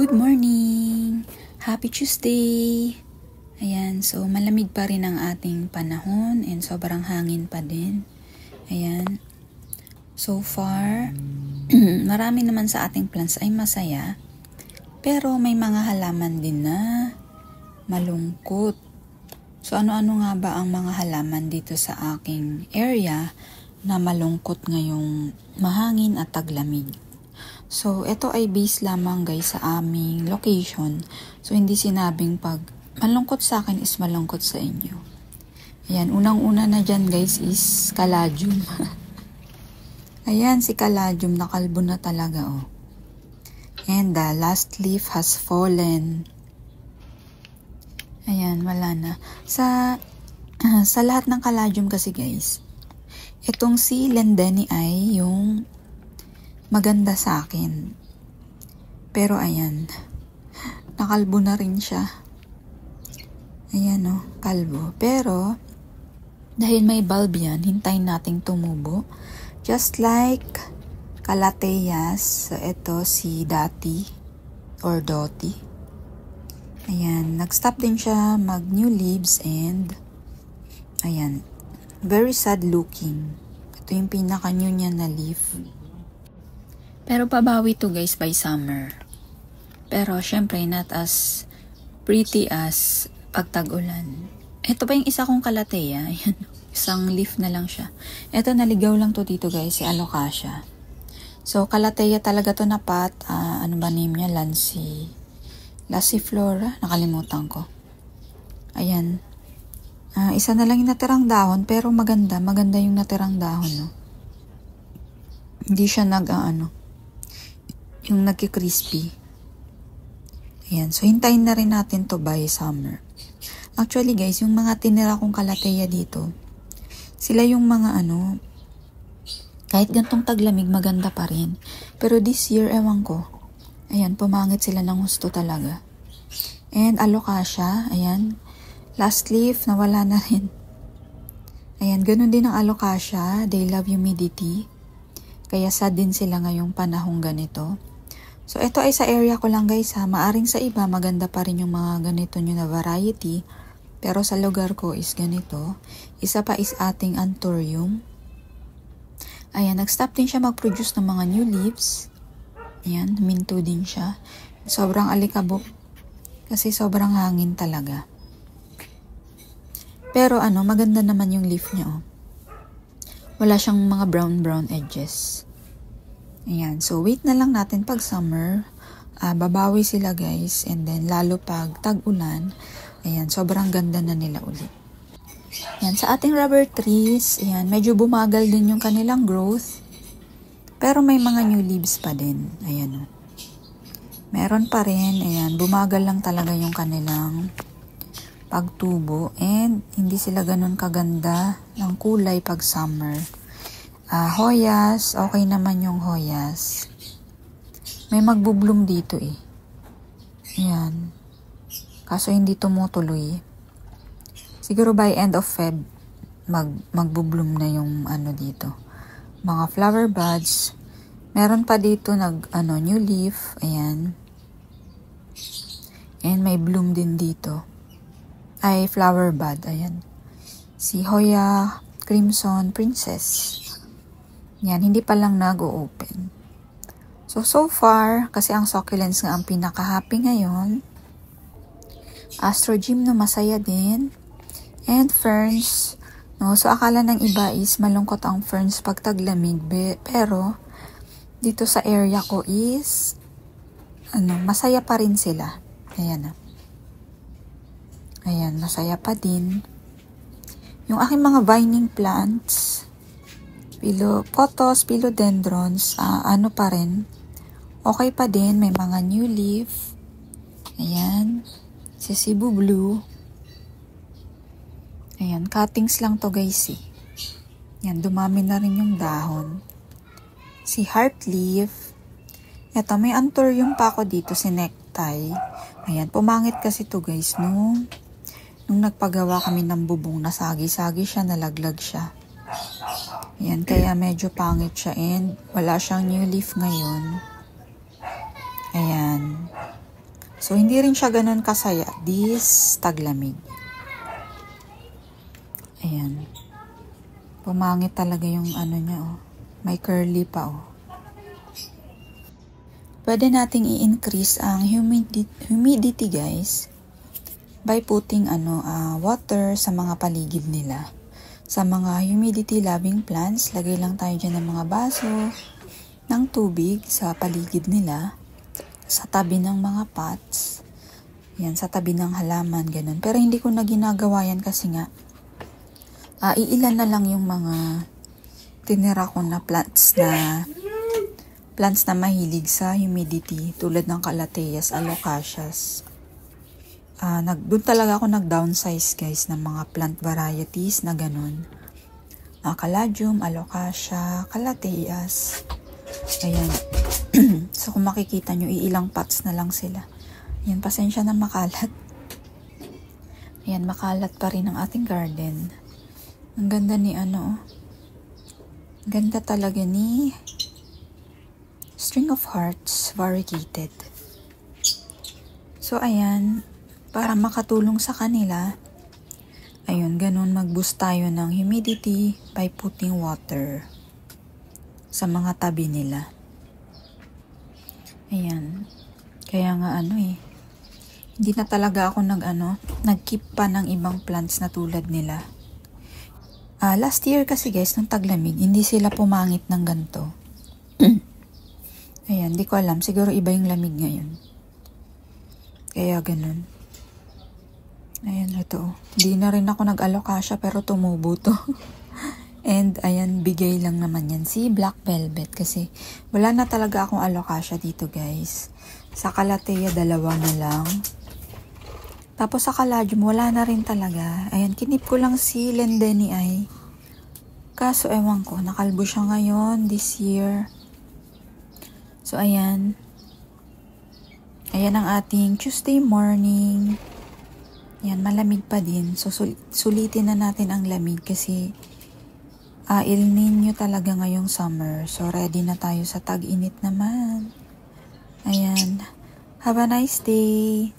Good morning! Happy Tuesday! Ayan, so malamig pa rin ang ating panahon and sobrang hangin pa din. Ayan. So far, marami naman sa ating plants ay masaya. Pero may mga halaman din na malungkot. So ano-ano nga ba ang mga halaman dito sa aking area na malungkot ngayong mahangin at taglamig? So, ito ay based lamang guys sa aming location. So, hindi sinabing pag malungkot sa akin is malungkot sa inyo. Ayan, unang-una na dyan guys is caladium. Ayan, si caladium nakalbo na talaga oh. And the last leaf has fallen. Ayan, wala na. Sa lahat ng caladium kasi guys, itong si Lendeni ay yung maganda sa akin. Pero ayan, nakalbo na rin siya. Ayan o, kalbo. Pero, dahil may bulb yan, hintayin nating tumubo. Just like Calatheas. So, ito si Dati or Doti. Ayan, nag-stop din siya mag new leaves and ayan, very sad looking. Ito yung pinaka-new niya na leaf. Pero pabawi to guys by summer. Pero syempre not as pretty as pagtag-ulan. Ito pa yung isa kong Calathea. Ayan. Isang leaf na lang siya. Ito naligaw lang to dito guys, si Alocasia. So Calathea talaga to na pot. Ano ba name niya? Lassiflora. Nakalimutan ko. Ayan. Isa na lang yung natirang dahon pero maganda. Maganda yung natirang dahon. No? Hindi siya yung nagki-crispy. Ayan. So, hintayin na rin natin to by summer. Actually, guys, yung mga tinira kong Calathea dito, sila yung mga kahit gantong taglamig, maganda pa rin. Pero this year, ewan ko. Ayan, pumangit sila ng husto talaga. And Alocasia, ayan. Last leaf, nawala na rin. Ayan, ganun din ang Alocasia. They love humidity. Kaya sad din sila ngayong panahong ganito. So, ito ay sa area ko lang guys ha. Maaring sa iba, maganda pa rin yung mga ganito nyo na variety. Pero sa lugar ko is ganito. Isa pa is ating Anthurium. Ayan, nag-stop din siya mag-produce ng mga new leaves. Ayan, minto din siya. Sobrang alikabok. Kasi sobrang hangin talaga. Pero maganda naman yung leaf niya oh. Wala siyang mga brown edges. Ayan. So, wait na lang natin pag summer. Babawi sila guys. And then, lalo pag tag-ulan. Ayan. Sobrang ganda na nila ulit. Ayan. Sa ating rubber trees, ayan, medyo bumagal din yung kanilang growth. Pero may mga new leaves pa din. Ayan. Meron pa rin. Ayan. Bumagal lang talaga yung kanilang pagtubo. And, hindi sila ganun kaganda ng kulay pag summer. Hoyas, okay naman yung hoyas. May magbubloom dito eh. Ayan. Kaso hindi tumutuloy. Siguro by end of Feb, magbubloom na yung dito. Mga flower buds. Meron pa dito new leaf. Ayan. And may bloom din dito. Ay, flower bud. Ayan. Si Hoya Crimson Princess. Yan, hindi pa lang nag-o-open. So far, kasi ang succulents nga ang pinaka-happy ngayon. Astrogym na masaya din. And ferns. No? So, akala ng iba is malungkot ang ferns pag taglamig. Pero, dito sa area ko is, masaya pa rin sila. Ayan na. Ayan, masaya pa din. Yung aking mga vining plants, pothos, philodendrons, pa rin. Okay pa din, may mga new leaf. Ayan, si Cebu Blue. Ayan, cuttings lang to guys eh. Ayan, dumami na rin yung dahon. Si Heart Leaf. Eto, may Anthurium pa ako dito, si Necktie. Ayan, pumangit kasi to guys, nung nagpagawa kami ng bubong, nasagi-sagi siya, nalaglag siya. Ayan, kaya medyo pangit siya and wala siyang new leaf ngayon. Ayan. So, hindi rin siya ganun kasaya this taglamig. Ayan. Pumangit talaga yung ano niya, oh. May curly pa, oh. Pwede nating i-increase ang humidity guys by putting water sa mga paligid nila. Sa mga humidity loving plants, lagay lang tayo dyan ng mga baso ng tubig sa paligid nila, sa tabi ng mga pots, yan, sa tabi ng halaman, ganun. Pero hindi ko na ginagawa yan kasi nga, iilan na lang yung mga tinira ko na plants na mahilig sa humidity, tulad ng calatheas, alocasias. Doon talaga ako nag-downsize guys ng mga plant varieties na ganun. Caladium, alocasia, calatheas. Ayan. So kung makikita nyo, iilang pots na lang sila. Ayan, pasensya na makalat. Ayan, makalat pa rin ang ating garden. Ang ganda ni ganda talaga ni String of Hearts variegated. So ayan, para makatulong sa kanila, ayun, ganun, mag-boost tayo ng humidity by putting water sa mga tabi nila. Ayan. Kaya nga hindi na talaga ako nag-keep pa ng ibang plants na tulad nila. Last year kasi guys, nung taglamig, hindi sila pumangit ng ganito. Ayan, di ko alam. Siguro iba yung lamig ngayon. Kaya ganun. Ayan, ito. Hindi na rin ako nag-alocasya pero tumubo to. And ayan, bigay lang naman yan si Black Velvet kasi wala na talaga akong alocasya dito guys. Sa Calathea, 2 na lang. Tapos sa Caladium, wala na rin talaga. Ayan, kinip ko lang si Lendeni ay. Kaso ewan ko, nakalbo siya ngayon this year. So ayan. Ayan ang ating Tuesday morning. Ayan, malamig pa din. So sulitin na natin ang lamig kasi El Nino talaga ngayong summer. So ready na tayo sa tag-init naman. Ayan. Have a nice day.